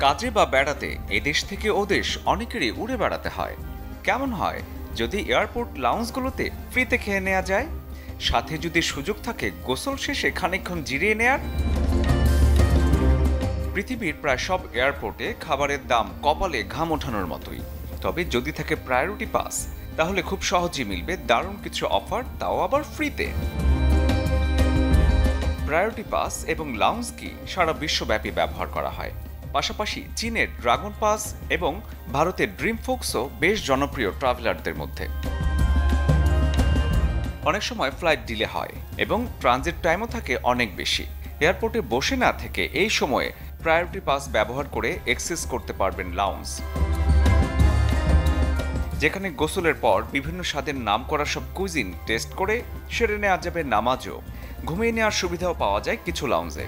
কাজে বা বেড়াতে এদেশ থেকে ওদেশ অনেকেরই উড়ে বেড়াতে হয়। কেমন হয় যদি এয়ারপোর্ট লাউঞ্জগুলোতে ফ্রিতে খেয়ে নেওয়া যায়, সাথে যদি সুযোগ থাকে গোসল শেষে খানিকক্ষণ জিরিয়ে নেয়ার। পৃথিবীর প্রায় সব এয়ারপোর্টে খাবারের দাম কপালে ঘাম ওঠানোর মতোই। তবে যদি থাকে প্রায়োরিটি পাস, তাহলে খুব সহজেই মিলবে দারুণ কিছু অফার, তাও আবার ফ্রিতে। প্রায়োরিটি পাস এবং লাউঞ্জ কি সারা বিশ্বব্যাপী ব্যবহার করা হয়। পাশাপাশি চীনের ড্রাগন পাস এবং ভারতের ড্রিম ফোক্সও বেশ জনপ্রিয় ট্রাভেলারদের মধ্যে। অনেক সময় ফ্লাইট ডিলে হয় এবং ট্রানজিট টাইমও থাকে অনেক বেশি। এয়ারপোর্টে বসে না থেকে এই সময়ে প্রায়োরিটি পাস ব্যবহার করে অ্যাক্সেস করতে পারবেন লাউঞ্জ, যেখানে গোসলের পর বিভিন্ন স্বাদের নাম করা সব কুইজিন টেস্ট করে সেরে নেওয়া যাবে নামাজও। ঘুমিয়ে নেওয়ার সুবিধাও পাওয়া যায় কিছু লাউঞ্জে।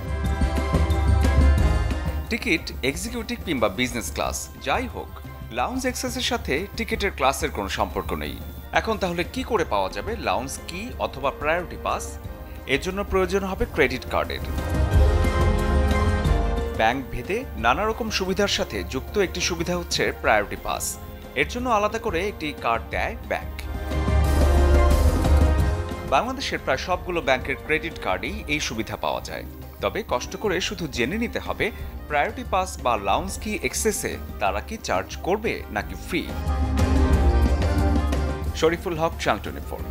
টিকিট এক্সিকিউটিভ কিংবা বিজনেস ক্লাস যাই হোক, লাউঞ্জ অ্যাক্সেসের সাথে টিকিটের ক্লাসের কোনো সম্পর্ক নেই। এখন তাহলে কি করে পাওয়া যাবে লাউঞ্জ কি অথবা প্রায়োরিটি পাস? এর জন্য প্রয়োজন হবে ক্রেডিট কার্ডের। ব্যাংক ভেদে নানা রকম সুবিধার সাথে যুক্ত একটি সুবিধা হচ্ছে প্রায়োরিটি পাস। এর জন্য আলাদা করে একটি কার্ড দেয় ব্যাংক। বাংলাদেশের প্রায় সবগুলো ব্যাংকের ক্রেডিট কার্ডেই এই সুবিধা পাওয়া যায়। তবে কষ্ট করে শুধু জেনে নিতে হবে প্রায়োরিটি পাস বা লাউঞ্জ কি এক্সেসে তারা কি চার্জ করবে নাকি ফ্রি। শরীফুল হক, চ্যানেল 24।